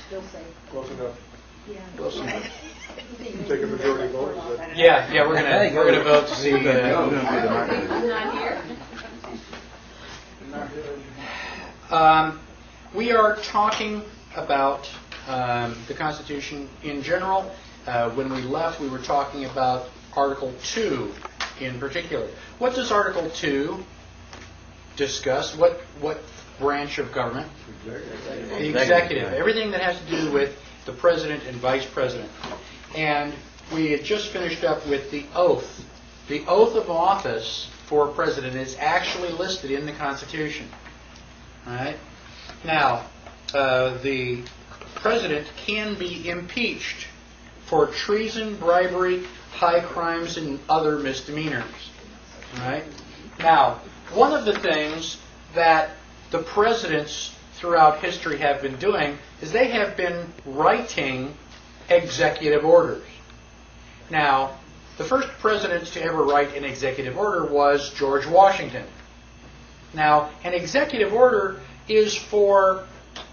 Still safe. Close enough. Yeah. Close enough. Take a majority vote. Is that... Yeah, we're gonna vote to see. I'm not here. We are talking about the Constitution in general. When we left, we were talking about Article 2 in particular. What does Article 2 discuss? What branch of government? The executive. Everything that has to do with the president and vice president. And we had just finished up with the oath. The oath of office for president is actually listed in the Constitution. All right? Now, the president can be impeached for treason, bribery, high crimes, and other misdemeanors. All right? Now, one of the things that the presidents throughout history have been doing is they have been writing executive orders. Now, the first president to ever write an executive order was George Washington. Now, an executive order is for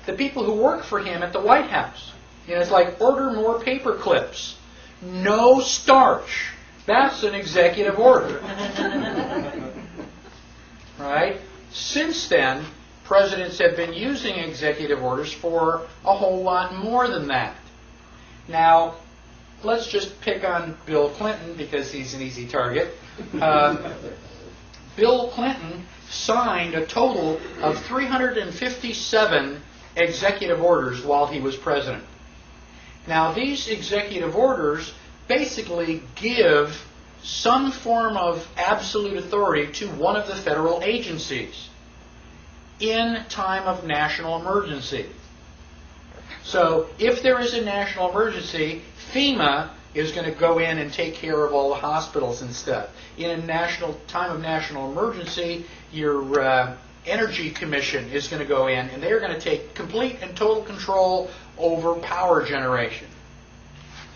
the people who work for him at the White House. You know, it's like order more paper clips. No starch. That's an executive order. Right? Since then, presidents have been using executive orders for a whole lot more than that. Now, let's just pick on Bill Clinton because he's an easy target. Bill Clinton signed a total of 357 executive orders while he was president. Now, these executive orders basically give some form of absolute authority to one of the federal agencies in time of national emergency. So, if there is a national emergency, FEMA is going to go in and take care of all the hospitals and stuff. In a time of national emergency, your Energy Commission is going to go in, and they're going to take complete and total control over power generation.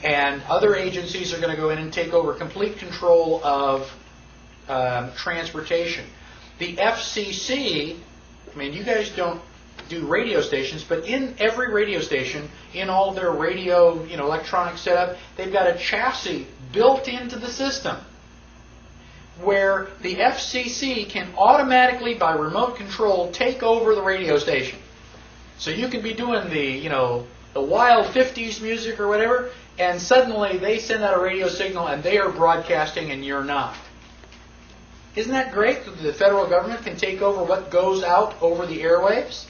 And other agencies are going to go in and take over complete control of transportation. The FCC, I mean, you guys don't do radio stations, but in every radio station, in all their radio, electronic setup, they've got a chassis built into the system where the FCC can automatically, by remote control, take over the radio station. So you can be doing the wild 50s music or whatever, and suddenly they send out a radio signal and they are broadcasting and you're not. Isn't that great that the federal government can take over what goes out over the airwaves?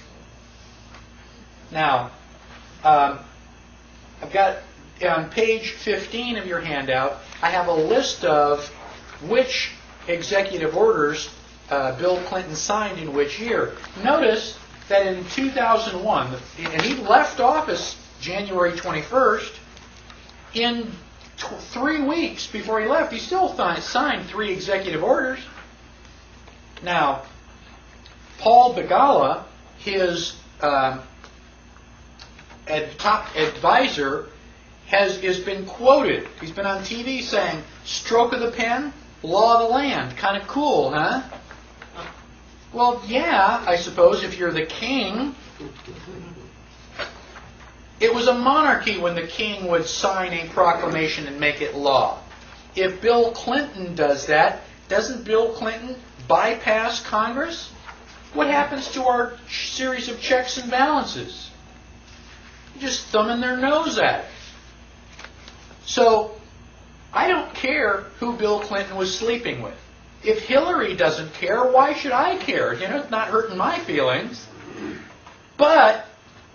Now, I've got on page 15 of your handout, I have a list of which executive orders Bill Clinton signed in which year. Notice that in 2001, and he left office January 21st, in 3 weeks before he left, he still signed 3 executive orders. Now, Paul Begala, his top advisor, has been quoted. He's been on TV saying, "Stroke of the pen, law of the land." Kind of cool, huh? Well, yeah, I suppose if you're the king. It was a monarchy when the king would sign a proclamation and make it law. If Bill Clinton does that, doesn't Bill Clinton bypass Congress? What happens to our series of checks and balances? Just thumbing their nose at it. So, I don't care who Bill Clinton was sleeping with. If Hillary doesn't care, why should I care? It's not hurting my feelings. But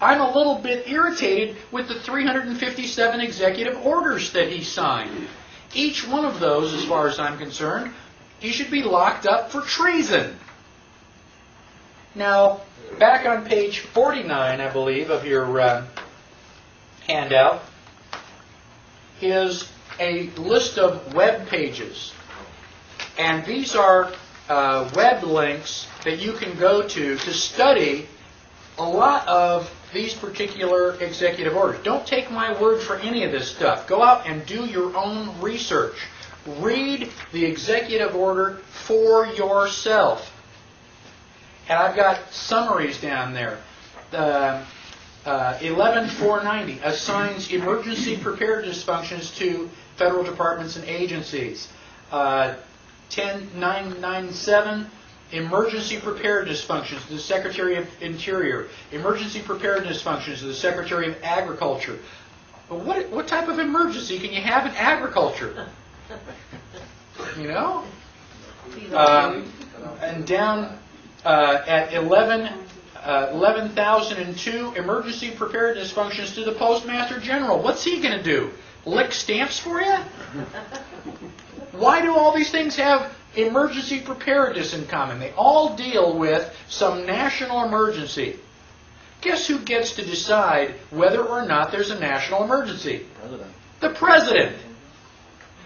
I'm a little bit irritated with the 357 executive orders that he signed. Each one of those, as far as I'm concerned, he should be locked up for treason. Now, back on page 49, I believe, of your handout, is a list of web pages. And these are web links that you can go to study a lot of these particular executive orders. Don't take my word for any of this stuff. Go out and do your own research. Read the executive order for yourself. And I've got summaries down there. 11,490 assigns emergency preparedness functions to federal departments and agencies. 10,997 emergency preparedness functions to the Secretary of Interior. Emergency preparedness functions to the Secretary of Agriculture. What type of emergency can you have in agriculture? You know? And down at 11,002 emergency preparedness functions to the Postmaster General. What's he going to do? Lick stamps for you? Why do all these things have emergency preparedness in common? They all deal with some national emergency. Guess who gets to decide whether or not there's a national emergency? President. The President.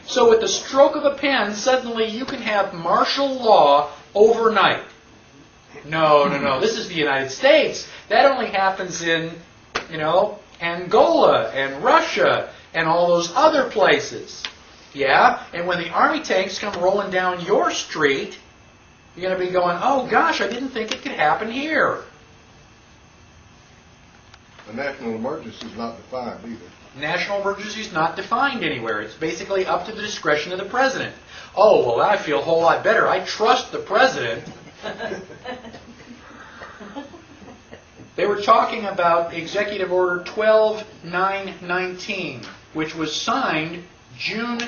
So with the stroke of a pen, suddenly you can have martial law overnight. No. This is the United States. That only happens in, Angola and Russia and all those other places. Yeah? And when the army tanks come rolling down your street, you're going to be going, oh gosh, I didn't think it could happen here. A national emergency is not defined either. National emergency is not defined anywhere. It's basically up to the discretion of the President. Oh, well, I feel a whole lot better. I trust the President. They were talking about Executive Order 12,919, which was signed June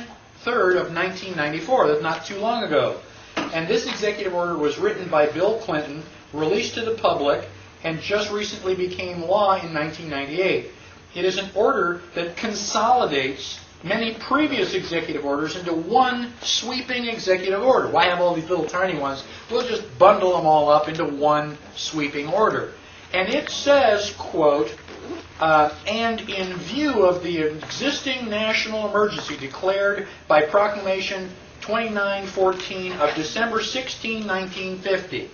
3rd of 1994. That's not too long ago. And this executive order was written by Bill Clinton, released to the public, and just recently became law in 1998. It is an order that consolidates many previous executive orders into one sweeping executive order. Why have all these little tiny ones? We'll just bundle them all up into one sweeping order. And it says, quote, and in view of the existing national emergency declared by Proclamation 2914 of December 16, 1950.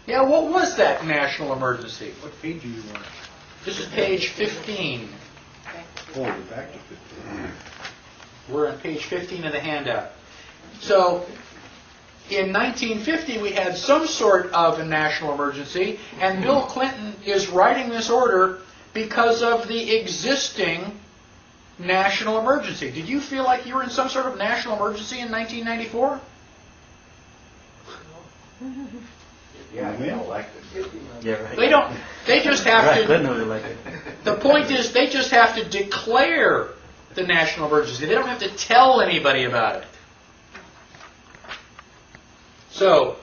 Yeah, what was that national emergency? What page do you want? This is page 15. Oh, we're back to 15. We're on page 15 of the handout. So, in 1950, we had some sort of a national emergency, and Bill Clinton is writing this order because of the existing national emergency. Did you feel like you were in some sort of national emergency in 1994? Yeah, they elected. Yeah, right. They don't. They just have right, to. Clinton was elected. The point is, they just have to declare the national emergency. They don't have to tell anybody about it. So,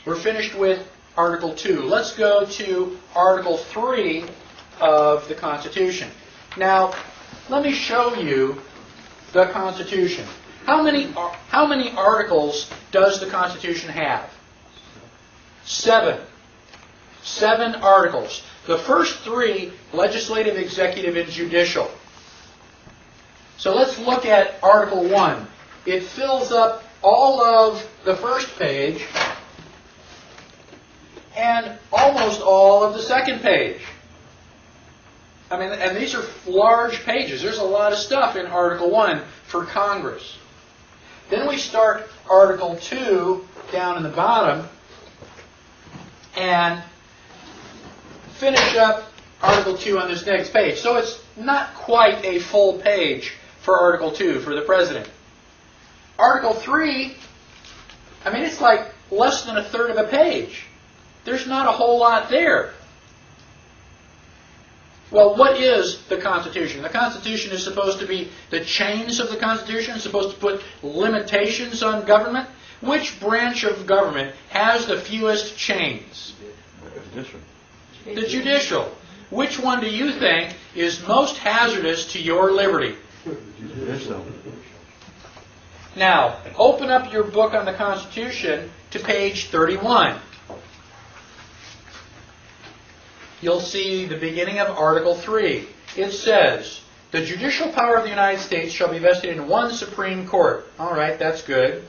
we're finished with Article 2. Let's go to Article 3 of the Constitution. Now, let me show you the Constitution. How many articles does the Constitution have? 7. 7 articles. The first 3, legislative, executive, and judicial. So let's look at Article 1. It fills up all of the first page and almost all of the second page. I mean, and these are large pages. There's a lot of stuff in Article 1 for Congress. Then we start Article 2 down in the bottom and finish up Article 2 on this next page. So it's not quite a full page for Article 2 for the President. Article 3, I mean, it's like less than a third of a page. There's not a whole lot there. Well, what is the Constitution? The Constitution is supposed to be the chains of the Constitution. It's supposed to put limitations on government. Which branch of government has the fewest chains? The judicial. Which one do you think is most hazardous to your liberty? Judicial. Now, open up your book on the Constitution to page 31. You'll see the beginning of Article 3. It says, the judicial power of the United States shall be vested in one Supreme Court. All right, that's good.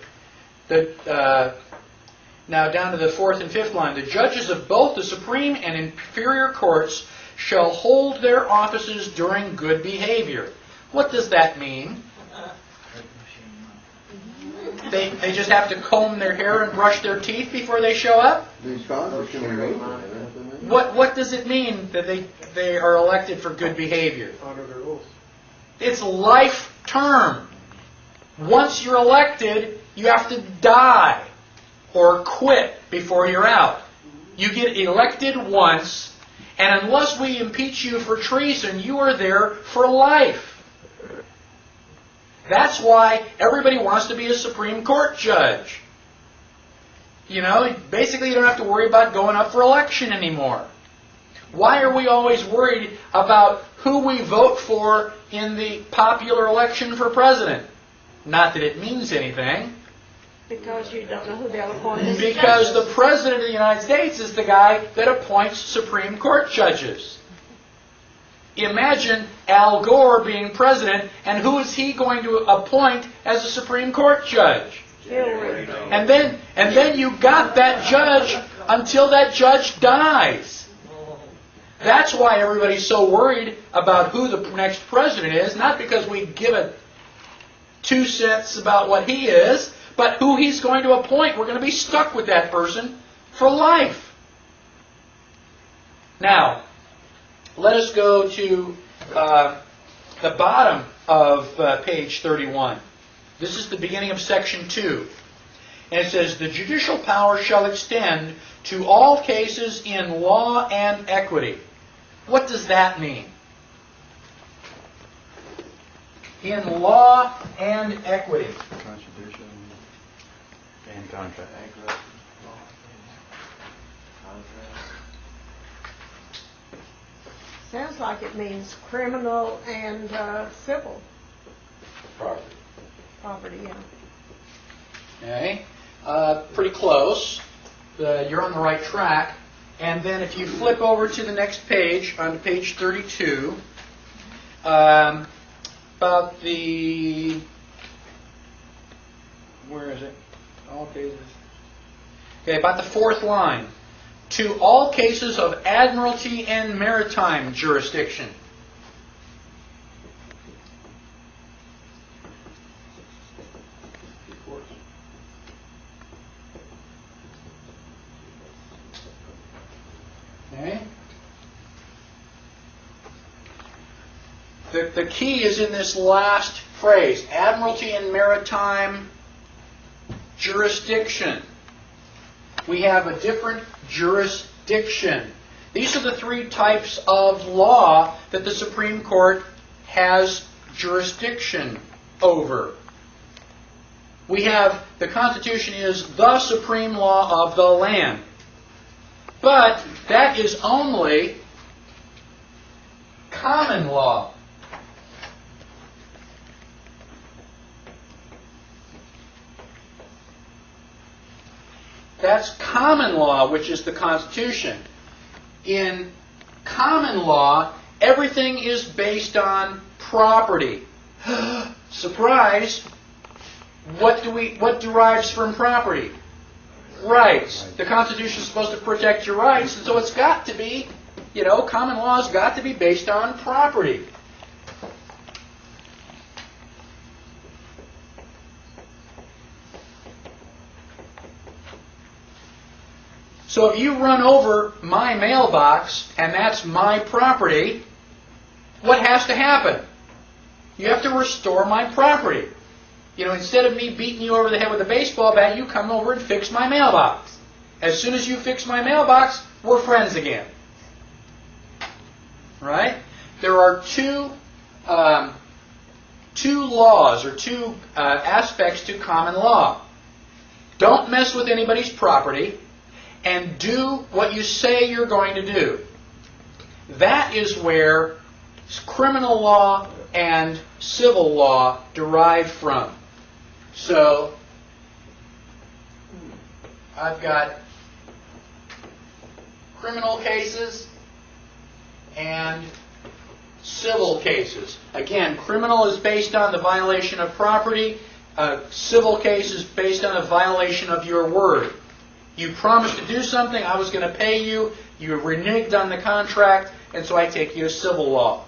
Now down to the 4th and 5th line. The judges of both the Supreme and inferior courts shall hold their offices during good behavior. What does that mean? They just have to comb their hair and brush their teeth before they show up? These Congress can remove them. What does it mean that they are elected for good behavior? Honor their oath. It's life term. Once you're elected, you have to die or quit before you're out. You get elected once, and unless we impeach you for treason, you are there for life. That's why everybody wants to be a Supreme Court judge. You know, basically you don't have to worry about going up for election anymore. Why are we always worried about who we vote for in the popular election for president? Not that it means anything. Because you don't know who they'll appoint as Because judges. the President of the United States is the guy that appoints Supreme Court judges. Imagine Al Gore being president, and who is he going to appoint as a Supreme Court judge? Hillary. And then you got that judge until that judge dies. That's why everybody's so worried about who the next president is, not because we give a 2 cents about what he is, but who he's going to appoint. We're going to be stuck with that person for life. Now, let us go to the bottom of page 31. This is the beginning of section 2. And it says, the judicial power shall extend to all cases in law and equity. What does that mean? In law and equity. Constitution and contract. Sounds like it means criminal and civil Property. property, yeah. Okay, pretty close. You're on the right track. And then if you flip over to the next page, on page 32, about the, where is it? All cases. Okay, about the 4th line. To all cases of admiralty and maritime jurisdiction. Okay. The key is in this last phrase, admiralty and maritime jurisdiction. We have a different jurisdiction. These are the 3 types of law that the Supreme Court has jurisdiction over. We have, the Constitution is the supreme law of the land. But that is only common law. That's common law, which is the Constitution. In common law, everything is based on property. Surprise! What derives from property? Rights. The Constitution is supposed to protect your rights, and so it's got to be, common law has got to be based on property. So if you run over my mailbox, and that's my property, what has to happen? You have to restore my property. Instead of me beating you over the head with a baseball bat, you come over and fix my mailbox. As soon as you fix my mailbox, we're friends again. Right? There are two laws, or two aspects to common law. Don't mess with anybody's property, and do what you say you're going to do. That is where criminal law and civil law derive from. So, I've got criminal cases and civil cases. Again, criminal is based on the violation of property. Civil case is based on a violation of your word. You promised to do something, I was going to pay you, you reneged on the contract, and so I take you to civil law.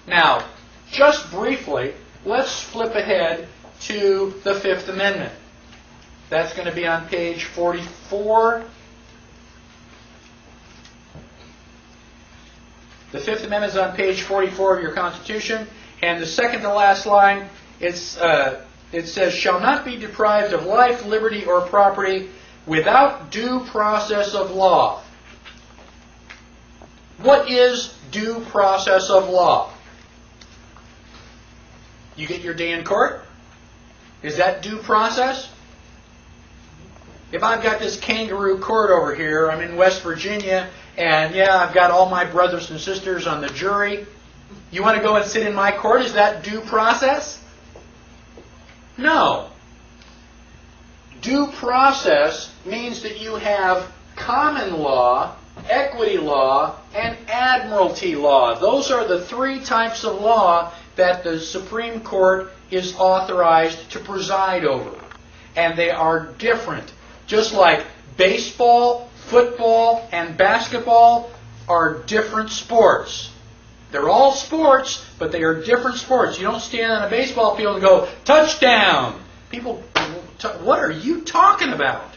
Now, just briefly, let's flip ahead to the Fifth Amendment. That's going to be on page 44. The Fifth Amendment is on page 44 of your Constitution, and the second to last line, it says, shall not be deprived of life, liberty, or property without due process of law. What is due process of law? You get your day in court? Is that due process? If I've got this kangaroo court over here, I'm in West Virginia, and yeah, I've got all my brothers and sisters on the jury. You want to go and sit in my court? Is that due process? No. Due process means that you have common law, equity law, and admiralty law. Those are the three types of law that the Supreme Court is authorized to preside over. And they are different. Just like baseball, football, and basketball are different sports. They're all sports, but they are different sports. You don't stand on a baseball field and go, touchdown! People, what are you talking about?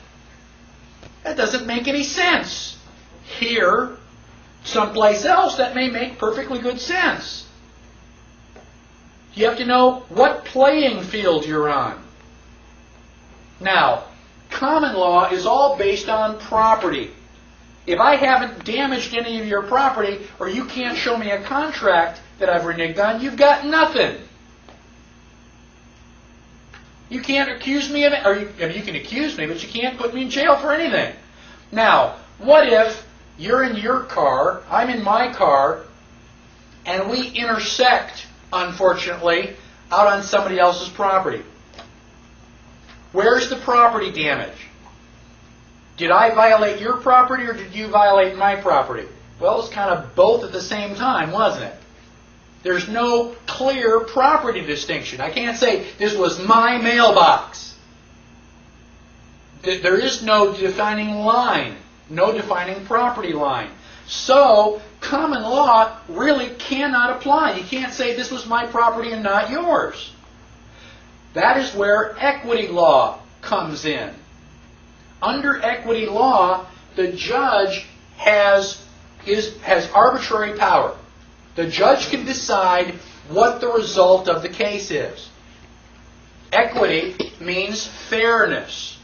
That doesn't make any sense. Here, someplace else, that may make perfectly good sense. You have to know what playing field you're on. Now, common law is all based on property. If I haven't damaged any of your property, or you can't show me a contract that I've reneged on, you've got nothing. You can't accuse me of it, or you can accuse me, but you can't put me in jail for anything. Now, what if you're in your car, I'm in my car, and we intersect, unfortunately, out on somebody else's property? Where's the property damage? Did I violate your property or did you violate my property? Well, it's kind of both at the same time, wasn't it? There's no clear property distinction. I can't say this was my mailbox. There is no defining line, no defining property line. So, common law really cannot apply. You can't say this was my property and not yours. That is where equity law comes in. Under equity law, the judge has arbitrary power. The judge can decide what the result of the case is. Equity means fairness.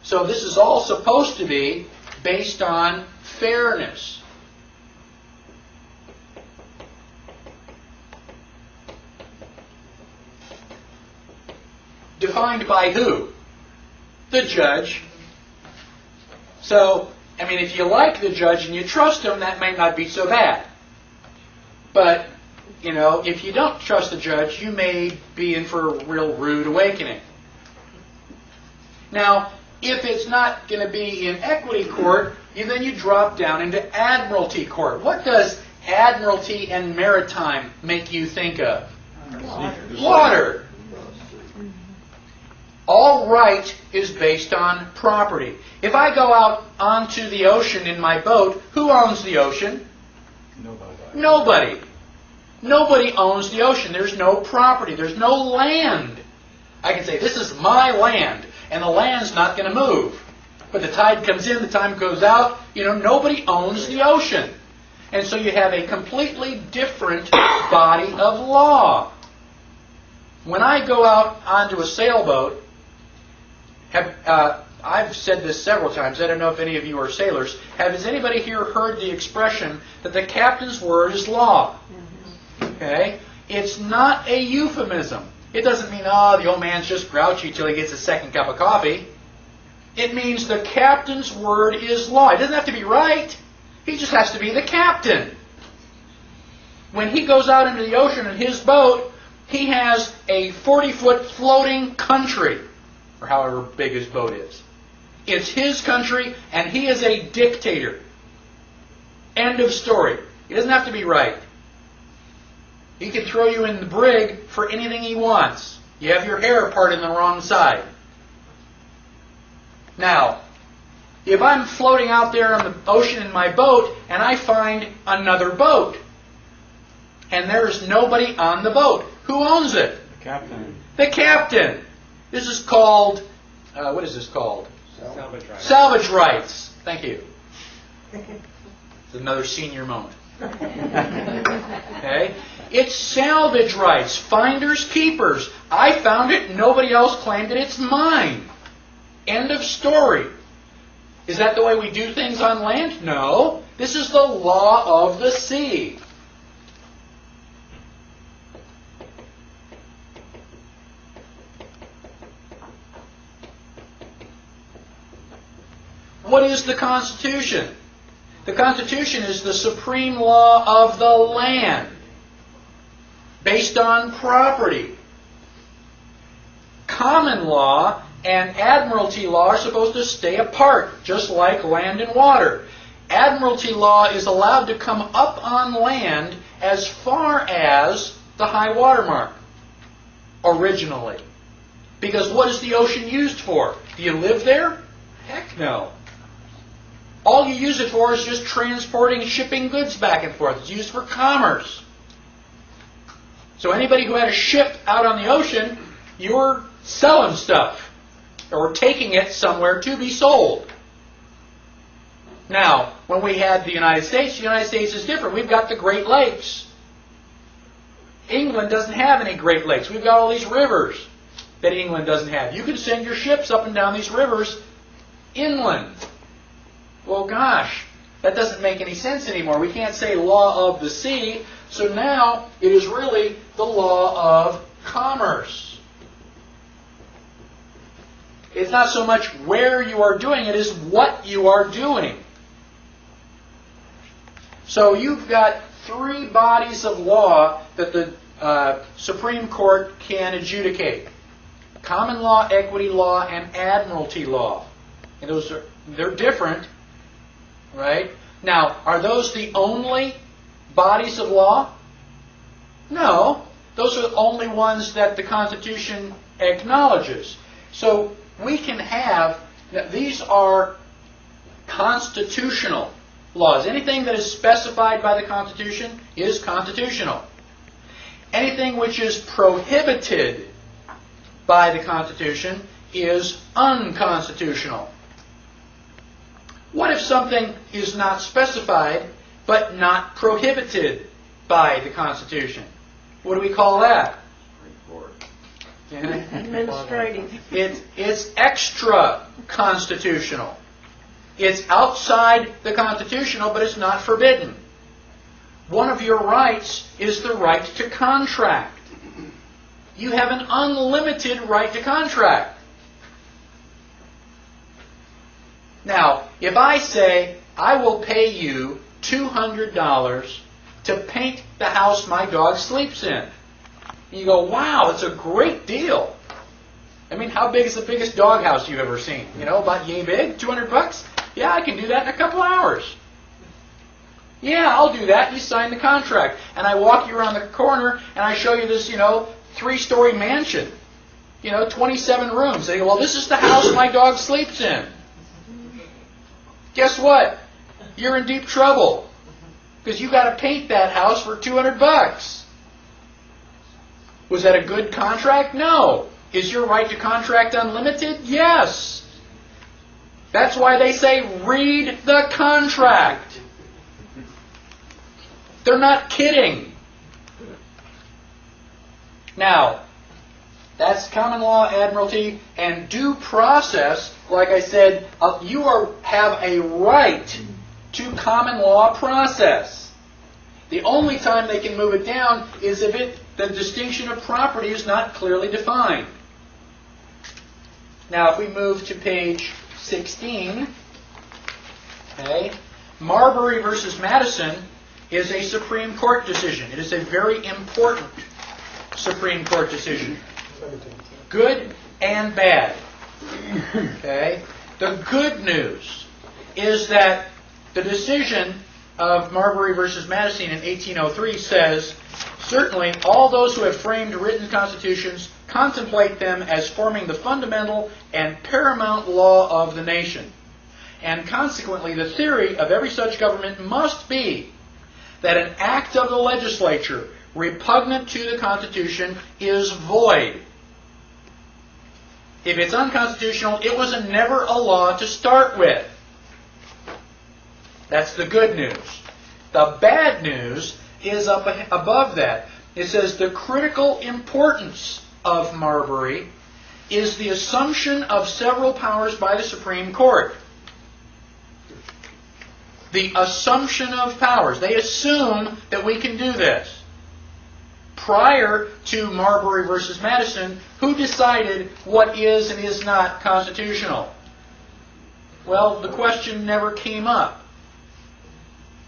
So this is all supposed to be based on fairness. Defined by who? The judge. So, I mean, if you like the judge and you trust him, that may not be so bad. But, you know, if you don't trust the judge, you may be in for a real rude awakening. Now, if it's not going to be in equity court, then you drop down into admiralty court. What does admiralty and maritime make you think of? Water. All right is based on property. If I go out onto the ocean in my boat, who owns the ocean? Nobody. Nobody owns the ocean. There's no property. There's no land. I can say, this is my land, and the land's not going to move. But the tide comes in, the tide goes out. You know, nobody owns the ocean. And so you have a completely different body of law. When I go out onto a sailboat, I've said this several times. I don't know if any of you are sailors. Has anybody here heard the expression that the captain's word is law? Okay? It's not a euphemism. It doesn't mean, oh, the old man's just grouchy till he gets a second cup of coffee. It means the captain's word is law. He doesn't have to be right. He just has to be the captain. When he goes out into the ocean in his boat, he has a 40-foot floating country, or however big his boat is. It's his country, and he is a dictator. End of story. He doesn't have to be right. He can throw you in the brig for anything he wants. You have your hair part in the wrong side. Now, if I'm floating out there on the ocean in my boat, and I find another boat, and there's nobody on the boat, who owns it? The captain. The captain. This is called, what is this called? Salvage rights. Salvage rights. Thank you. It's another senior moment. Okay? It's salvage rights, finders, keepers. I found it, nobody else claimed it, it's mine. End of story. Is that the way we do things on land? No. This is the law of the sea. What is the Constitution? The Constitution is the supreme law of the land, based on property. Common law and admiralty law are supposed to stay apart, just like land and water. Admiralty law is allowed to come up on land as far as the high water mark, originally. Because what is the ocean used for? Do you live there? Heck no. All you use it for is just transporting, shipping goods back and forth. It's used for commerce. So anybody who had a ship out on the ocean, you were selling stuff or taking it somewhere to be sold. Now, when we had the United States is different. We've got the Great Lakes. England doesn't have any Great Lakes. We've got all these rivers that England doesn't have. You can send your ships up and down these rivers inland. Well, gosh, that doesn't make any sense anymore. We can't say law of the sea, so now it is really the law of commerce. It's not so much where you are doing it, it's what you are doing. So you've got three bodies of law that the Supreme Court can adjudicate. Common law, equity law, and admiralty law. And they're different. Right? Now, are those the only bodies of law? No. Those are the only ones that the Constitution acknowledges. So we can have, these are constitutional laws. Anything that is specified by the Constitution is constitutional. Anything which is prohibited by the Constitution is unconstitutional. What if something is not specified but not prohibited by the Constitution? What do we call that? Administrative. It's extra constitutional. It's outside the constitutional, but it's not forbidden. One of your rights is the right to contract. You have an unlimited right to contract. Now, if I say, I will pay you $200 to paint the house my dog sleeps in, you go, wow, it's a great deal. I mean, how big is the biggest dog house you've ever seen? You know, about yay big? $200? Yeah, I can do that in a couple hours. Yeah, I'll do that. You sign the contract. And I walk you around the corner and I show you this, 3-story mansion. 27 rooms. They go, well, this is the house my dog sleeps in. Guess what? You're in deep trouble. Because you got to paint that house for $200. Was that a good contract? No. Is your right to contract unlimited? Yes. That's why they say read the contract. They're not kidding. Now, that's common law, admiralty, and due process. Like I said, you have a right to common law process. The only time they can move it down is if the distinction of property is not clearly defined. Now, if we move to page 16, okay, Marbury versus Madison is a Supreme Court decision. It is a very important Supreme Court decision. Good and bad. Okay? The good news is that the decision of Marbury versus Madison in 1803 says, certainly all those who have framed written constitutions contemplate them as forming the fundamental and paramount law of the nation. And consequently, the theory of every such government must be that an act of the legislature repugnant to the Constitution is void. If it's unconstitutional, it was never a law to start with. That's the good news. The bad news is up above that. It says the critical importance of Marbury is the assumption of several powers by the Supreme Court. The assumption of powers. They assume that we can do this. Prior to Marbury versus Madison, who decided what is and is not constitutional? Well, the question never came up.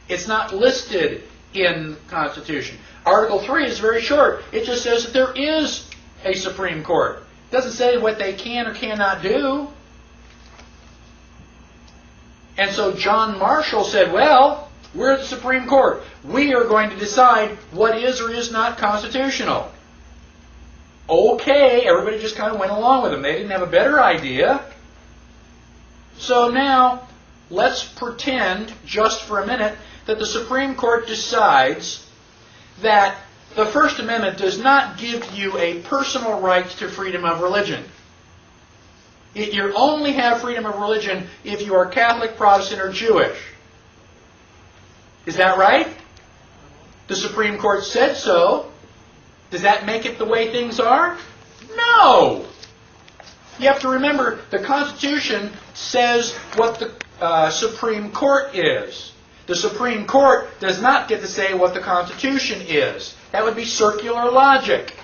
It's not listed in the Constitution. Article 3 is very short. It just says that there is a Supreme Court. It doesn't say what they can or cannot do. And so John Marshall said, well, we're the Supreme Court. We are going to decide what is or is not constitutional. Okay, everybody just kind of went along with them. They didn't have a better idea. So now, let's pretend, just for a minute, that the Supreme Court decides that the First Amendment does not give you a personal right to freedom of religion. You only have freedom of religion if you are Catholic, Protestant, or Jewish. Is that right? The Supreme Court said so. Does that make it the way things are? No! You have to remember, the Constitution says what the Supreme Court is. The Supreme Court does not get to say what the Constitution is. That would be circular logic.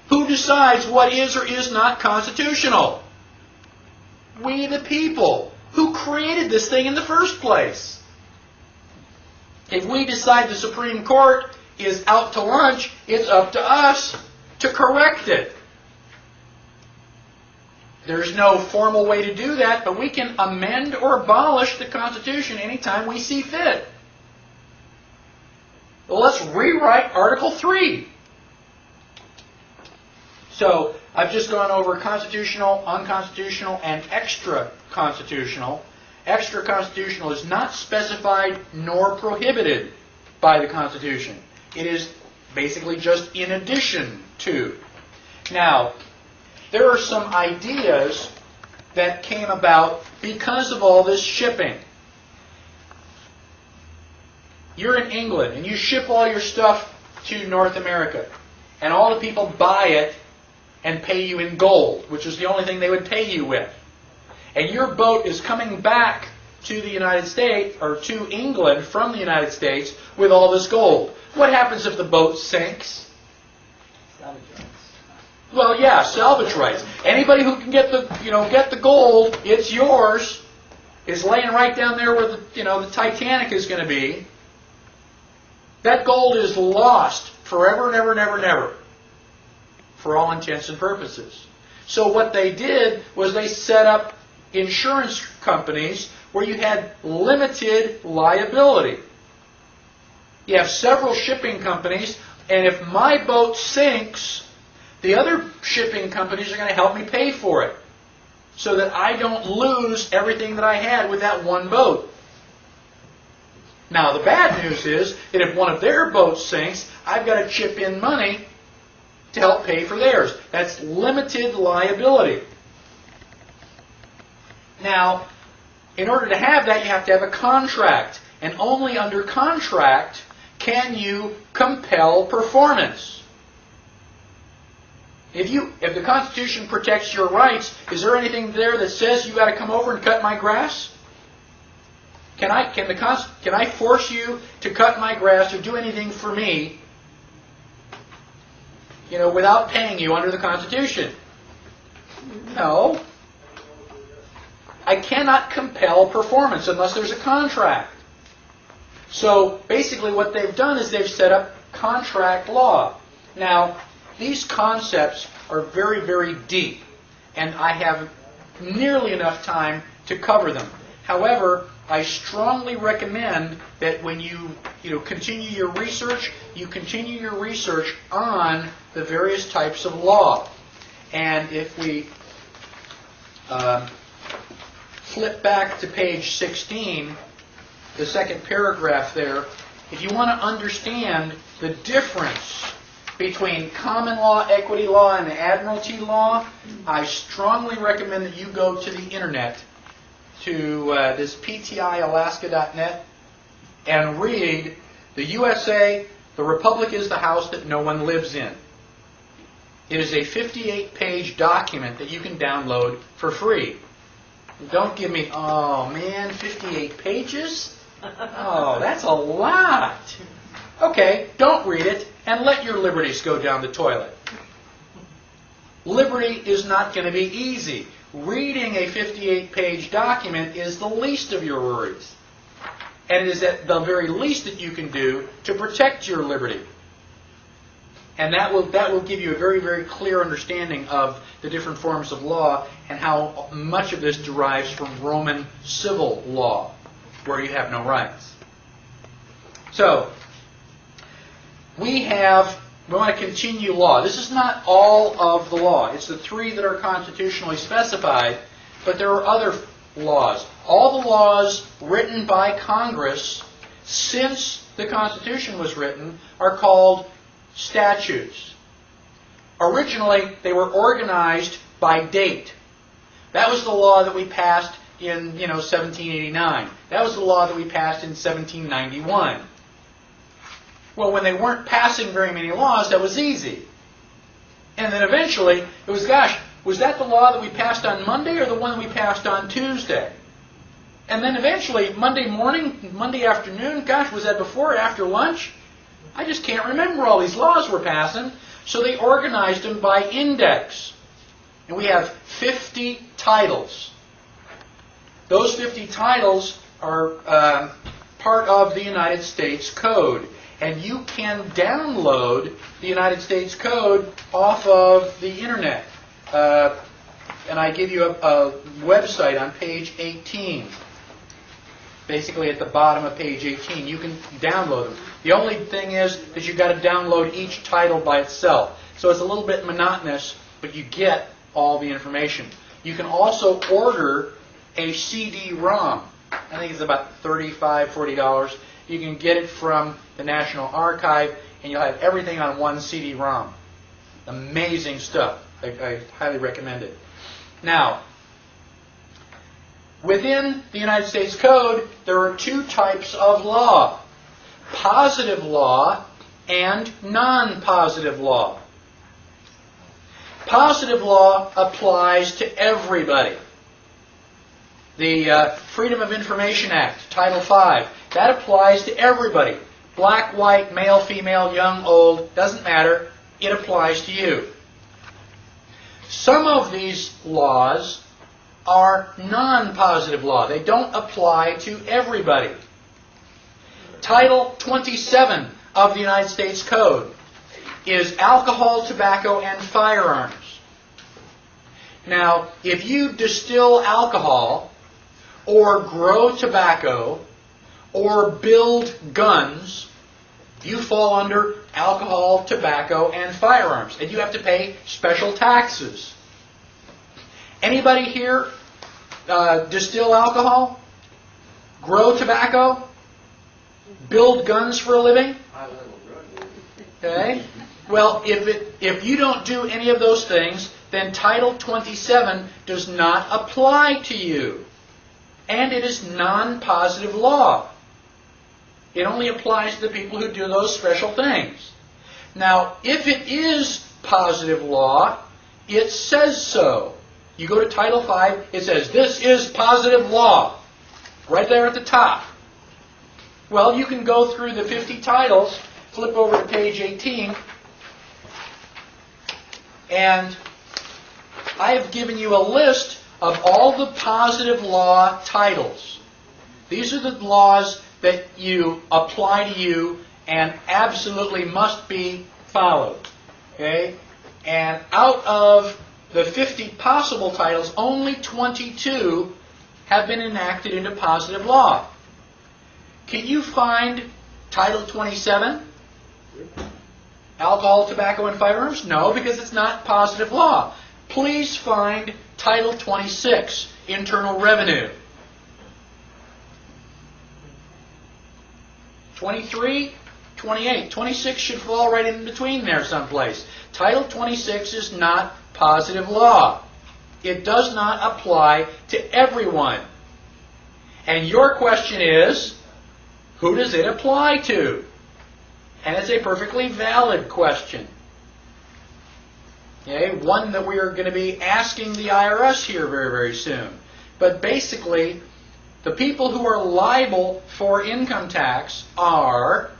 Who decides what is or is not constitutional? We the people. Who created this thing in the first place? If we decide the Supreme Court is out to lunch, it's up to us to correct it. There's no formal way to do that, but we can amend or abolish the Constitution anytime we see fit. Well, let's rewrite Article 3. So, I've just gone over constitutional, unconstitutional, and extra-constitutional. Extra-constitutional is not specified nor prohibited by the Constitution. It is basically just in addition to. Now, there are some ideas that came about because of all this shipping. You're in England and you ship all your stuff to North America, and all the people buy it and pay you in gold, which is the only thing they would pay you with. And your boat is coming back to the United States, or to England from the United States, with all this gold. What happens if the boat sinks? Salvage rights. Well, yeah, salvage rights. Anybody who can get the gold, it's yours. It's laying right down there where the Titanic is going to be. That gold is lost forever and ever and ever and ever, for all intents and purposes. So what they did was they set up insurance companies where you had limited liability. You have several shipping companies, and if my boat sinks, the other shipping companies are going to help me pay for it, so that I don't lose everything that I had with that one boat. Now, the bad news is that if one of their boats sinks, I've got to chip in money to help pay for theirs. That's limited liability. Now, in order to have that, you have to have a contract. And only under contract can you compel performance. If the Constitution protects your rights, is there anything there that says you got to come over and cut my grass? Can I force you to cut my grass or do anything for me, without paying you under the Constitution? No. I cannot compel performance unless there's a contract. So basically what they've done is they've set up contract law. Now, these concepts are very, very deep, and I have nearly enough time to cover them. However, I strongly recommend that when you continue your research, you continue your research on the various types of law. And if we flip back to page 16, the second paragraph there, if you want to understand the difference between common law, equity law, and admiralty law, I strongly recommend that you go to the internet, to this ptialaska.net, and read the USA, the Republic is the house that no one lives in. It is a 58-page document that you can download for free. Don't give me, oh man, 58 pages? Oh, that's a lot. Okay, don't read it and let your liberties go down the toilet. Liberty is not going to be easy. Reading a 58-page document is the least of your worries. And it is at the very least that you can do to protect your liberty. And that will give you a very, very clear understanding of the different forms of law and how much of this derives from Roman civil law, where you have no rights. So, we want to continue law. This is not all of the law. It's the 3 that are constitutionally specified, but there are other laws. All the laws written by Congress since the Constitution was written are called statutes. Originally, they were organized by date. That was the law that we passed in 1789. That was the law that we passed in 1791. Well, when they weren't passing very many laws, that was easy. And then eventually, it was, gosh, was that the law that we passed on Monday or the one we passed on Tuesday? And then eventually, Monday morning, Monday afternoon, gosh, was that before or after lunch? I just can't remember all these laws we're passing. So they organized them by index. And we have 50 titles. Those 50 titles are part of the United States Code. And you can download the United States Code off of the internet. And I give you a website on page 18. Basically at the bottom of page 18. You can download them. The only thing is that you've got to download each title by itself. So it's a little bit monotonous, but you get all the information. You can also order a CD-ROM. I think it's about $35, $40. You can get it from the National Archive, and you'll have everything on one CD-ROM. Amazing stuff. I highly recommend it. Now, within the United States Code, there are 2 types of law. Positive law and non-positive law. Positive law applies to everybody. The Freedom of Information Act, Title V, that applies to everybody. Black, white, male, female, young, old, doesn't matter. It applies to you. Some of these laws are non-positive law. They don't apply to everybody. Title 27 of the United States Code is alcohol, tobacco, and firearms. Now, if you distill alcohol, or grow tobacco, or build guns, you fall under alcohol, tobacco, and firearms. And you have to pay special taxes. Anybody here distill alcohol? Grow tobacco? Build guns for a living? Okay. Well, if you don't do any of those things, then Title 27 does not apply to you. And it is non-positive law. It only applies to the people who do those special things. Now, if it is positive law, it says so. You go to Title V, it says, this is positive law. Right there at the top. Well, you can go through the 50 titles, flip over to page 18, and I have given you a list of all the positive law titles. These are the laws that you apply to you and absolutely must be followed. Okay? And out of the 50 possible titles, only 22 have been enacted into positive law. Can you find Title 27? Alcohol, tobacco, and firearms? No, because it's not positive law. Please find Title 26, Internal Revenue. 23, 28. 26 should fall right in between there someplace. Title 26 is not positive law. It does not apply to everyone. And your question is, Who does it apply to? And it's a perfectly valid question. Okay, one that we are going to be asking the IRS here very, very soon. But basically, the people who are liable for income tax are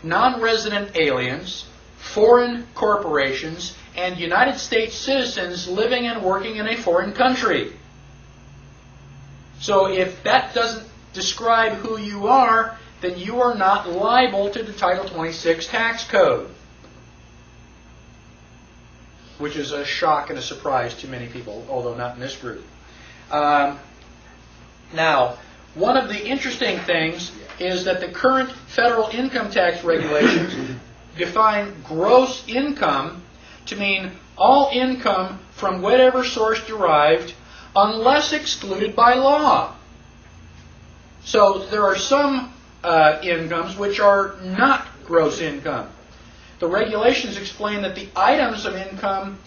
non-resident aliens, foreign corporations, and United States citizens living and working in a foreign country. So if that doesn't describe who you are, then you are not liable to the Title 26 tax code, which is a shock and a surprise to many people, although not in this group. Now, one of the interesting things is that the current federal income tax regulations define gross income to mean all income from whatever source derived, unless excluded by law. So there are some incomes which are not gross income. The regulations explain that the items of income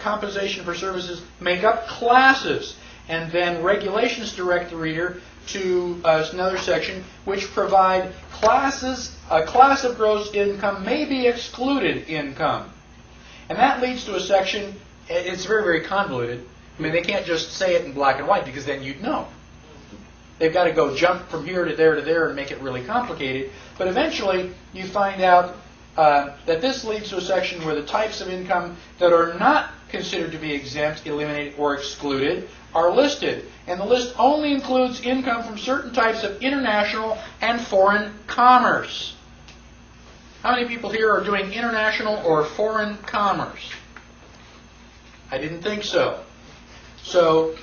compensation for services make up classes, and then regulations direct the reader to another section which provide classes. A class of gross income may be excluded income. And that leads to a section, it's very, very convoluted. I mean, they can't just say it in black and white because then you'd know. They've got to go jump from here to there and make it really complicated. But eventually, you find out that this leads to a section where the types of income that are not considered to be exempt, eliminated, or excluded are listed. And the list only includes income from certain types of international and foreign commerce. How many people here are doing international or foreign commerce? I didn't think so. So,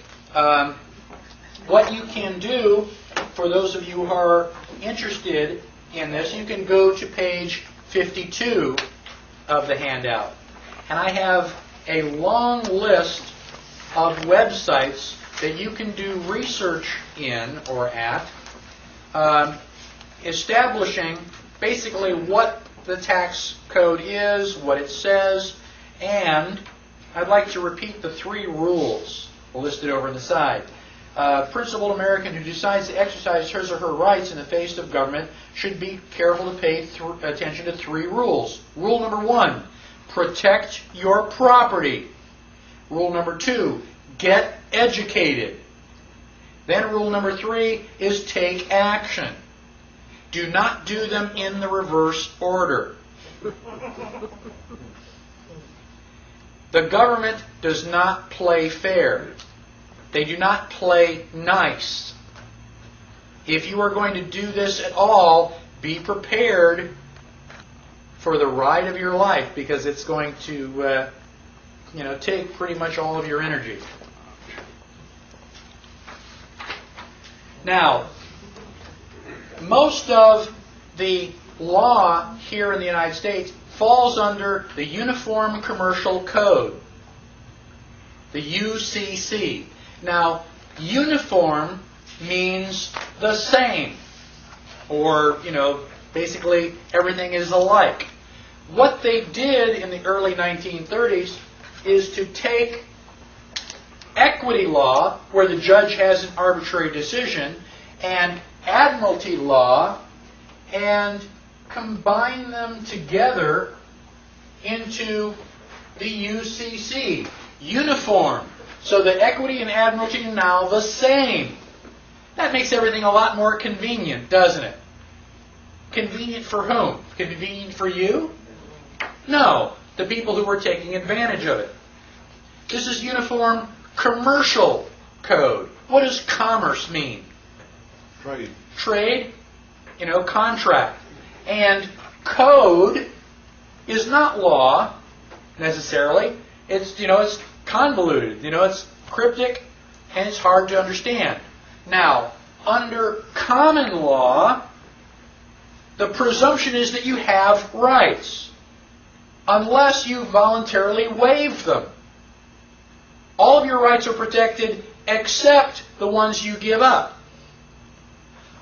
what you can do, for those of you who are interested in this, you can go to page 52 of the handout. And I have a long list of websites that you can do research in or at, establishing basically what the tax code is, what it says, and I'd like to repeat the 3 rules listed over on the side. Principled American who decides to exercise his or her rights in the face of government should be careful to pay attention to 3 rules. Rule number 1, protect your property. Rule number 2, get educated. Then rule number 3 is take action. Do not do them in the reverse order. The government does not play fair. They do not play nice. If you are going to do this at all, be prepared for the ride of your life, because it's going to take pretty much all of your energy. Now, most of the law here in the United States falls under the Uniform Commercial Code, the UCC. Now, uniform means the same, or, basically everything is alike. What they did in the early 1930s is to take equity law, where the judge has an arbitrary decision, and admiralty law, and combine them together into the UCC, uniform. So the equity and admiralty are now the same. That makes everything a lot more convenient, doesn't it? Convenient for whom? Convenient for you? No, the people who are taking advantage of it. This is Uniform Commercial Code. What does commerce mean? Trade. Trade, contract. And code is not law, necessarily. It's convoluted. It's cryptic, and it's hard to understand. Now, under common law, the presumption is that you have rights, unless you voluntarily waive them. All of your rights are protected except the ones you give up.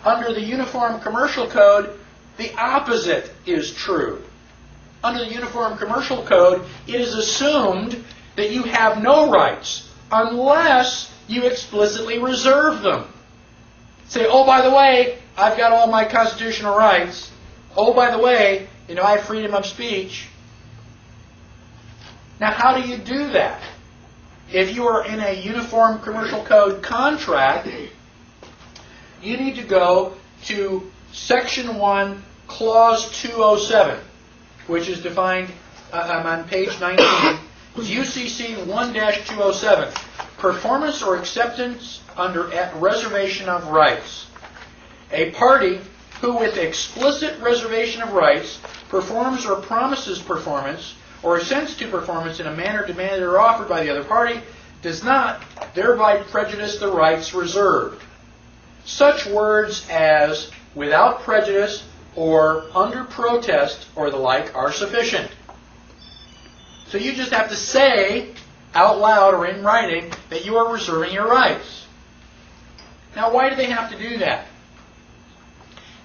Under the Uniform Commercial Code, the opposite is true. Under the Uniform Commercial Code, it is assumed that you have no rights unless you explicitly reserve them. say, oh, by the way, I've got all my constitutional rights. Oh, by the way, I have freedom of speech. Now, how do you do that? If you are in a Uniform Commercial Code contract, you need to go to Section 1, Clause 207, which is defined on page 19. UCC 1-207, performance or acceptance under reservation of rights. A party who with explicit reservation of rights performs or promises performance or assents to performance in a manner demanded or offered by the other party does not thereby prejudice the rights reserved. Such words as without prejudice or under protest or the like are sufficient. So you just have to say out loud or in writing that you are reserving your rights. Now, why do they have to do that?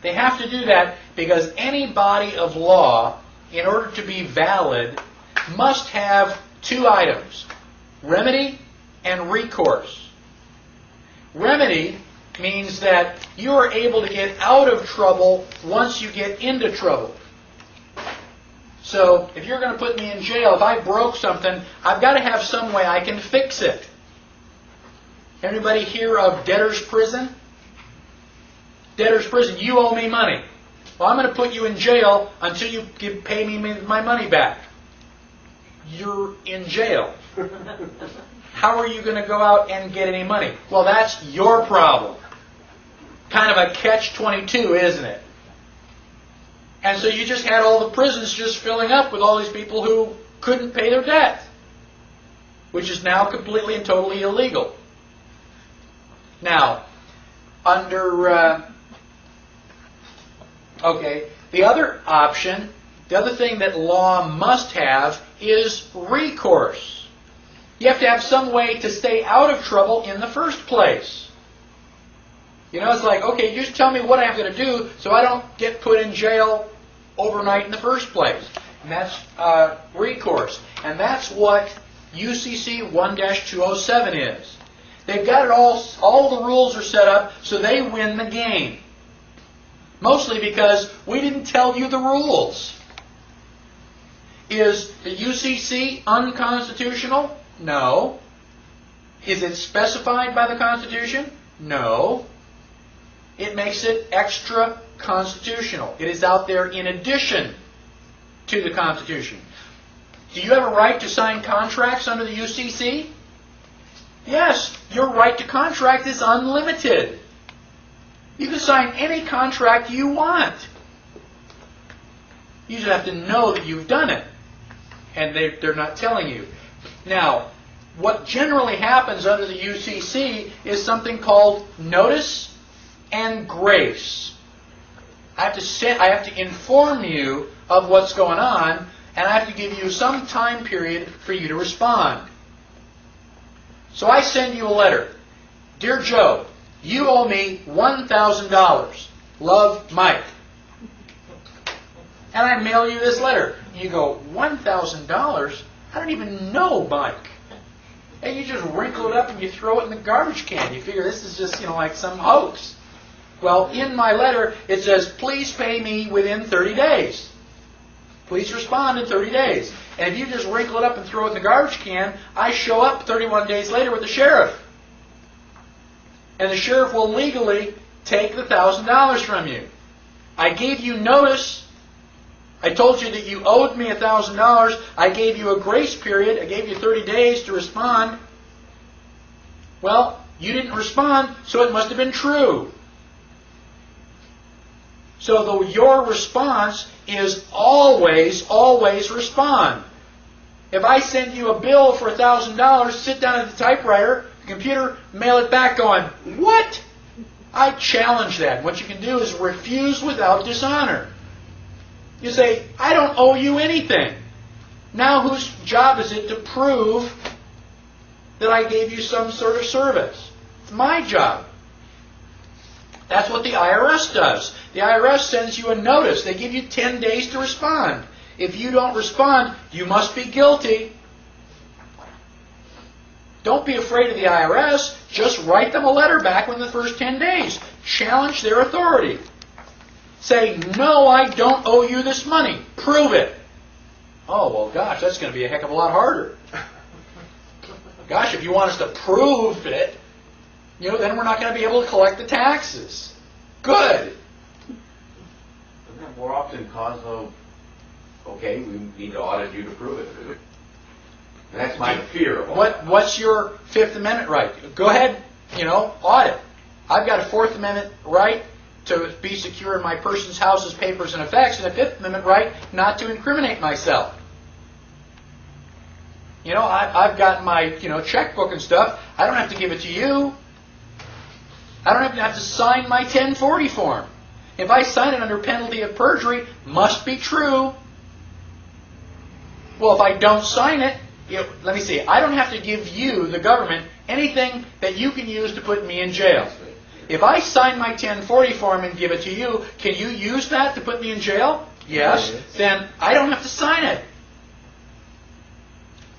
They have to do that because any body of law, in order to be valid, must have two items: remedy and recourse. Remedy means that you are able to get out of trouble once you get into trouble. So, if you're going to put me in jail, if I broke something, I've got to have some way I can fix it. Everybody hear of debtor's prison? Debtor's prison, you owe me money. Well, I'm going to put you in jail until you pay me my money back. You're in jail. How are you going to go out and get any money? Well, that's your problem. Kind of a catch-22, isn't it? And so you just had all the prisons just filling up with all these people who couldn't pay their debt, which is now completely and totally illegal. Now, under... the other option, the other thing that law must have is recourse. You have to have some way to stay out of trouble in the first place. It's like, okay, just tell me what I'm going to do so I don't get put in jail overnight in the first place. And that's recourse. And that's what UCC 1-207 is. They've got it all the rules are set up so they win the game. Mostly because we didn't tell you the rules. Is the UCC unconstitutional? No. Is it specified by the Constitution? No. It makes it extra constitutional. It is out there in addition to the Constitution. Do you have a right to sign contracts under the UCC? Yes, your right to contract is unlimited. You can sign any contract you want. You just have to know that you've done it. And they're not telling you. Now, what generally happens under the UCC is something called notice and grace. I have to inform you of what's going on, and I have to give you some time period for you to respond. So I send you a letter. Dear Joe, you owe me $1,000. Love, Mike. And I mail you this letter. You go, $1,000? I don't even know Mike. And you just wrinkle it up and you throw it in the garbage can. You figure this is just, like some hoax. Well, in my letter, it says, please pay me within 30 days. Please respond in 30 days. And if you just wrinkle it up and throw it in the garbage can, I show up 31 days later with the sheriff. And the sheriff will legally take the $1,000 from you. I gave you notice. I told you that you owed me $1,000. I gave you a grace period. I gave you 30 days to respond. Well, you didn't respond, so it must have been true. So your response is always, always respond. If I send you a bill for $1,000, sit down at the typewriter, the computer, mail it back going, what? I challenge that. What you can do is refuse without dishonor. You say, I don't owe you anything. Now whose job is it to prove that I gave you some sort of service? It's my job. That's what the IRS does. The IRS sends you a notice. They give you 10 days to respond. If you don't respond, you must be guilty. Don't be afraid of the IRS. Just write them a letter back within the first 10 days. challenge their authority. Say, no, I don't owe you this money. Prove it. Oh, well, gosh, that's going to be a heck of a lot harder. Gosh, if you want us to prove it, then we're not going to be able to collect the taxes. Good. Doesn't that more often cause of, okay, we need to audit you to prove it. And that's my fear of all that. What's your Fifth Amendment right? Go ahead, audit. I've got a Fourth Amendment right to be secure in my person's, house's, papers, and effects, and a Fifth Amendment right not to incriminate myself. I've got my, checkbook and stuff. I don't have to give it to you. I don't even have to sign my 1040 form. If I sign it under penalty of perjury, must be true. Well, if I don't sign it, let me see. I don't have to give you, the government, anything that you can use to put me in jail. If I sign my 1040 form and give it to you, can you use that to put me in jail? Yes. Then I don't have to sign it.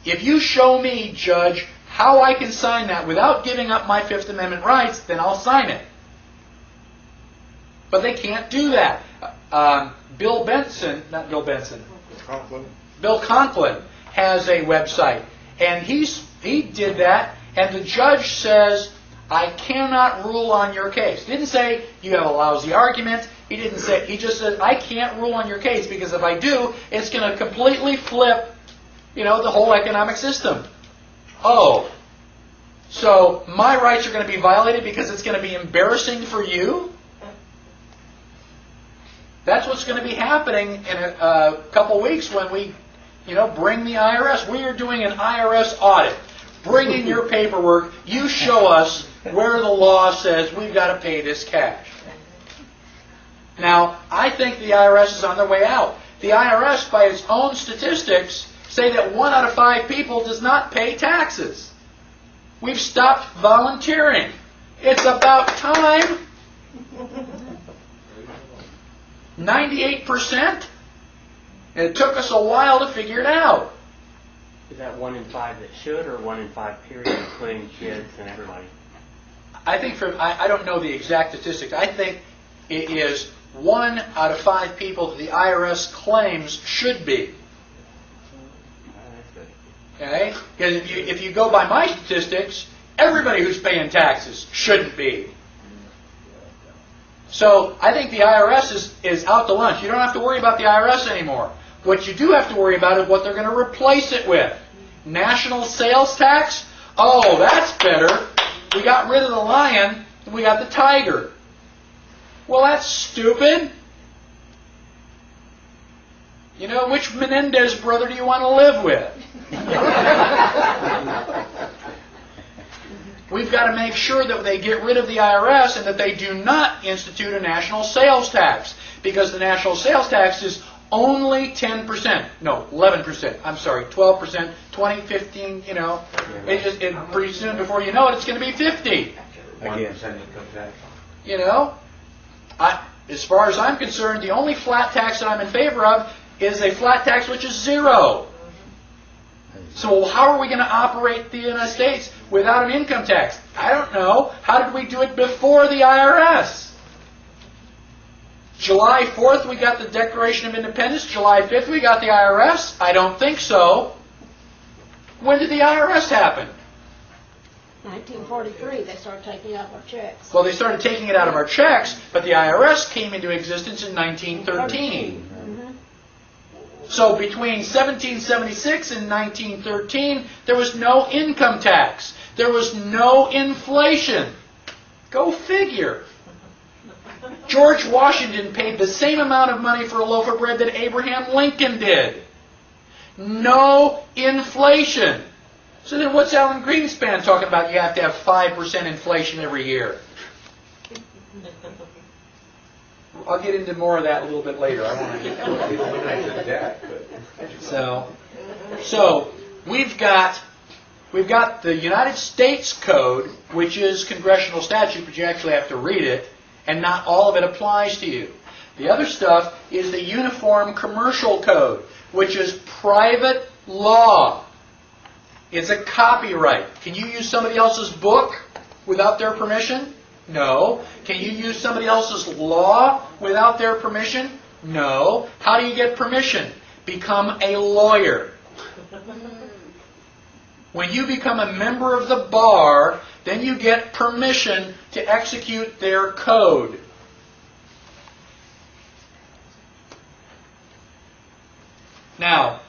If you show me, Judge, how I can sign that without giving up my Fifth Amendment rights, then I'll sign it. But they can't do that. Bill Conklin has a website, and he did that, and the judge says, I cannot rule on your case. He didn't say you have a lousy argument. He just said, I can't rule on your case because if I do, it's going to completely flip, the whole economic system. Oh, so my rights are going to be violated because it's going to be embarrassing for you? That's what's going to be happening in a couple weeks when we, bring the IRS. We are doing an IRS audit. Bring in your paperwork. You show us where the law says we've got to pay this cash. Now, I think the IRS is on their way out. The IRS, by its own statistics, say that 1 out of 5 people does not pay taxes. We've stopped volunteering. It's about time. 98%? And it took us a while to figure it out. Is that 1 in 5 that should, or 1 in 5 period, including kids and everybody? I think I don't know the exact statistics. I think it is 1 out of 5 people that the IRS claims should be. Okay? Because if you go by my statistics, everybody who's paying taxes shouldn't be. So I think the IRS is out to lunch. You don't have to worry about the IRS anymore. What you do have to worry about is what they're going to replace it with. National sales tax? Oh, that's better. We got rid of the lion and we got the tiger. Well, that's stupid. Which Menendez brother do you want to live with? We've got to make sure that they get rid of the IRS and that they do not institute a national sales tax, because the national sales tax is only 10%. No, 11%. I'm sorry, 12%, 20, 15, pretty soon, before you know it, it's going to be 50. 1% income tax. As far as I'm concerned, the only flat tax that I'm in favor of is a flat tax which is 0. So how are we going to operate the United States without an income tax? I don't know. How did we do it before the IRS? July 4th, we got the Declaration of Independence. July 5th, we got the IRS. I don't think so. When did the IRS happen? 1943, they started taking out our checks. Well, they started taking it out of our checks, but the IRS came into existence in 1913. So between 1776 and 1913, there was no income tax. There was no inflation. Go figure. George Washington paid the same amount of money for a loaf of bread that Abraham Lincoln did. No inflation. So then what's Alan Greenspan talking about? You have to have 5% inflation every year. I'll get into more of that a little bit later. I want to. So we've got the United States Code, which is congressional statute, but you actually have to read it, and not all of it applies to you. The other stuff is the Uniform Commercial Code, which is private law. It's a copyright. Can you use somebody else's book without their permission? No. Can you use somebody else's law without their permission? No. How do you get permission? Become a lawyer. When you become a member of the bar, then you get permission to execute their code. Now,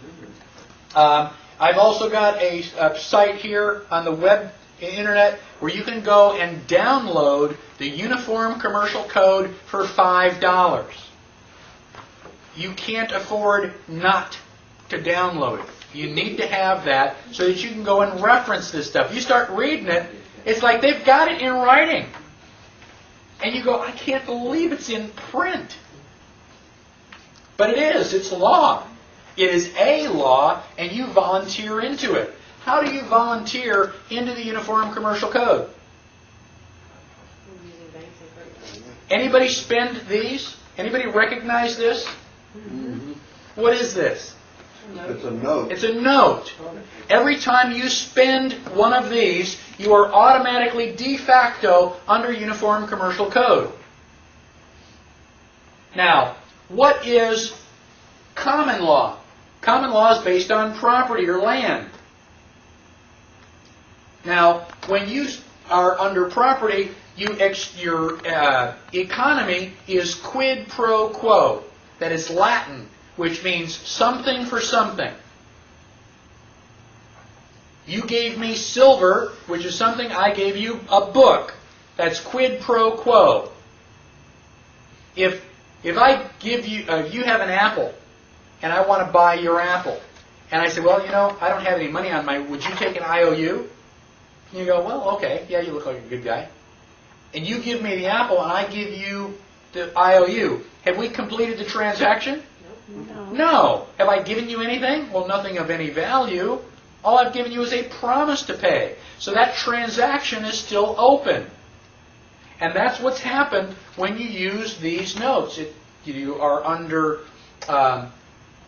I've also got a site here on the web internet where you can go and download the Uniform Commercial Code for $5. You can't afford not to download it. You need to have that so that you can go and reference this stuff. You start reading it, it's like they've got it in writing. And you go, I can't believe it's in print. But it is. It's law. It is a law, and you volunteer into it. How do you volunteer into the Uniform Commercial Code? Anybody spend these? Anybody recognize this? Mm-hmm. What is this? It's a note. It's a note. Every time you spend one of these, you are automatically de facto under Uniform Commercial Code. Now, what is common law? Common law is based on property or land. Now, when you are under property, your economy is quid pro quo. That is Latin, which means something for something. You gave me silver, which is something. I gave you a book. That's quid pro quo. If I give you, you have an apple, and I want to buy your apple, and I say, well, I don't have any money on my, would you take an IOU? And you go, well, okay, yeah, you look like a good guy. And you give me the apple, and I give you the IOU. Have we completed the transaction? No. Have I given you anything? Well, nothing of any value. All I've given you is a promise to pay. So that transaction is still open. And that's what's happened when you use these notes. You are under,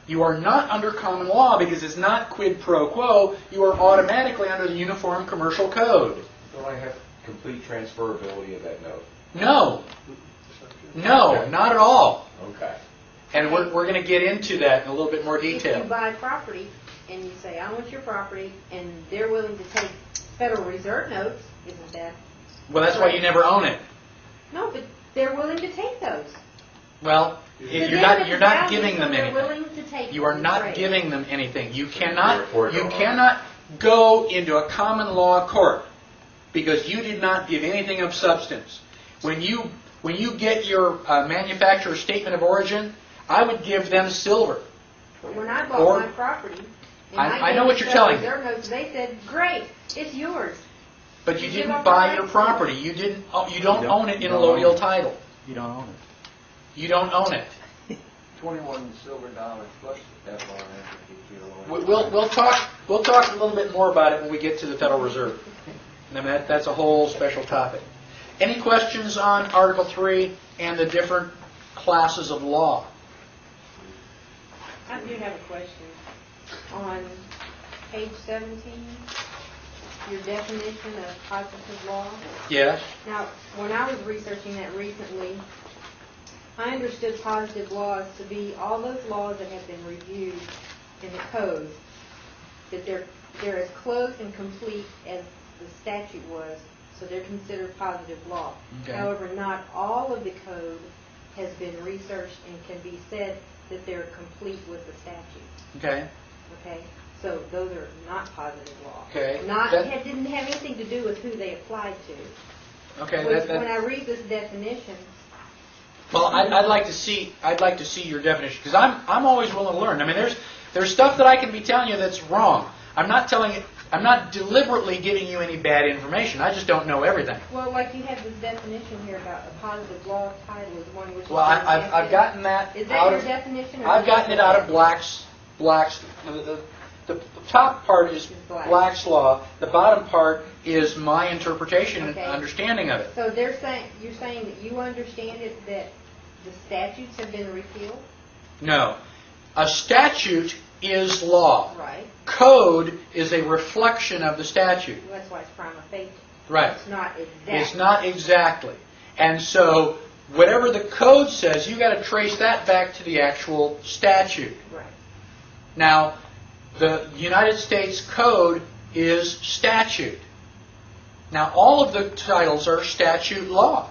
you are not under common law because it's not quid pro quo. You are automatically under the Uniform Commercial Code. Do I have complete transferability of that note? No. No, not at all. Okay. And we're going to get into that in a little bit more If you detail. buy property and you say, I want your property, and they're willing to take Federal Reserve notes, isn't that? Well, that's why you never own it. No, but they're willing to take those. Well, To you're them, not it's value, giving them so they're anything. willing to take You are them. not Right. giving them anything. You Therefore, cannot go into a common law court because you did not give anything of substance. When you get your manufacturer's statement of origin, I would give them silver. But when I bought Or- my property, and I gave know what the you're Federal telling me. Reserve notes, they said, great, it's yours. But you You give didn't up buy the your rights to it. property. You don't own it in a allodial title. You don't own it. You don't own it. $21 silver plus the FRN. We'll talk a little bit more about it when we get to the Federal Reserve. I mean, that's a whole special topic. Any questions on Article 3 and the different classes of law? I do have a question. On page 17, your definition of positive law. Yes. Now, when I was researching that recently, I understood positive laws to be all those laws that have been reviewed in the code, that they're as close and complete as the statute was, so they're considered positive law. Okay. However, not all of the code has been researched and can be said that they're complete with the statute. Okay. Okay? So those are not positive law. Okay. Didn't have anything to do with who they applied to. Okay. When I read this definition, Well, I'd like to see your definition because I'm always willing to learn. I mean, there's stuff that I can be telling you that's wrong. I'm not deliberately giving you any bad information. I just don't know everything. well, like you have this definition here about a positive law title is one which. Well, I've gotten that Is out that your of. definition? Or I've gotten it out of Black's. The top part is Black's law. The bottom part is my interpretation Okay. and understanding of it. So you're saying that you understand it that the statutes have been repealed, No, a statute is law. right? Code is a reflection of the statute. Well, that's why it's prima facie. Right. It's not exact. It's not exactly. And so whatever the code says, you got to trace that back to the actual statute. Right. Now, the United States Code is statute. Now, all of the titles are statute law.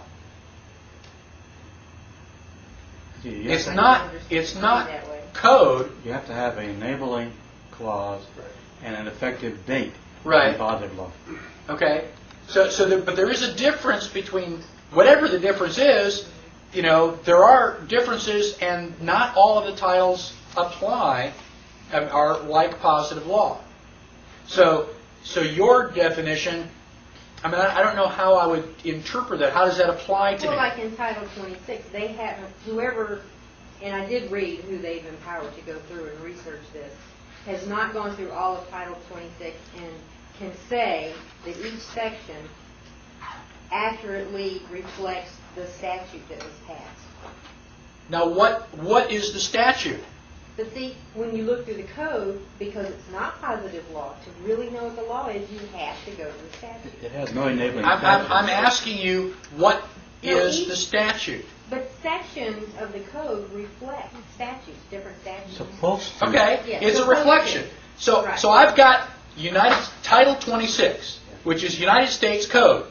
It's not that way. code. You have to have an enabling clause and an effective date. Right. In positive law. Okay? But there is a difference between, whatever the difference is, there are differences, and not all of the titles apply, are like positive law. So your definition, I don't know how I would interpret that. How does that apply to Well, me? like in Title 26, they have whoever, and I did read who they've empowered to go through and research this, has not gone through all of Title 26 and can say that each section accurately reflects the statute that was passed. Now, what is the statute? But see, when you look through the code, because it's not positive law, to really know what the law is, you have to go to the statute. It has no enabling I'm clause. asking you, what No, is the statute? But sections of the code reflect statutes, different statutes. Supposed to. Okay, Yeah, it's a supposed reflection. to. So, Right. so I've got Title 26, which is United States Code.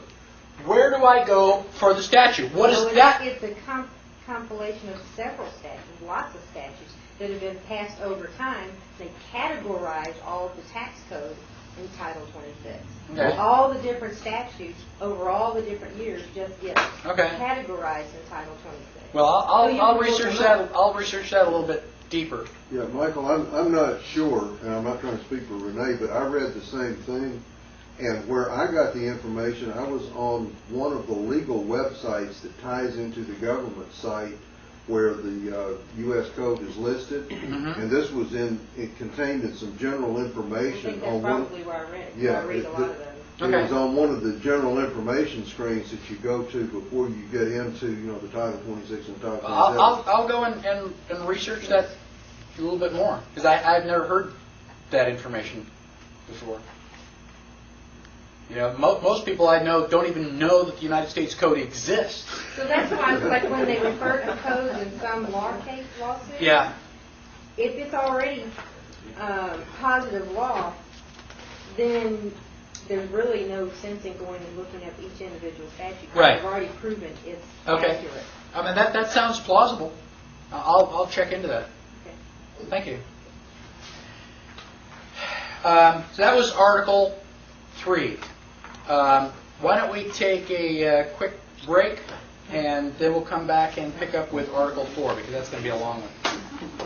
Where do I go for the statute? What is So that? It's a compilation of several statutes, lots of statutes that have been passed over time. They categorize all of the tax code in Title 26. Okay. All the different statutes over all the different years just get Okay. categorized in Title 26. Well, So you I'll can look research them that. up. I'll research that a little bit deeper. Yeah, Michael, I'm not sure, and I'm not trying to speak for Renee, but I read the same thing, and where I got the information, I was on one of the legal websites that ties into the government site where the U.S. Code is listed, and this was it contained in some general I information think that's on one. probably where I read it. Yeah, I read a lot of those. It Okay. was on one of the general information screens that you go to before you get into, the Title 26 and Title 27. I'll go and research that a little bit more, because I've never heard that information before. Most people I know don't even know that the United States Code exists. So that's why, like when they refer to codes in some lawsuits, Yeah. if it's already positive law, then there's really no sense in going and looking at each individual statute. Right. I've already proven it's Okay. accurate. That sounds plausible. I'll check into that. Okay. Thank you. So that was Article 3. Why don't we take a quick break, and then we'll come back and pick up with Article 4, because that's going to be a long one.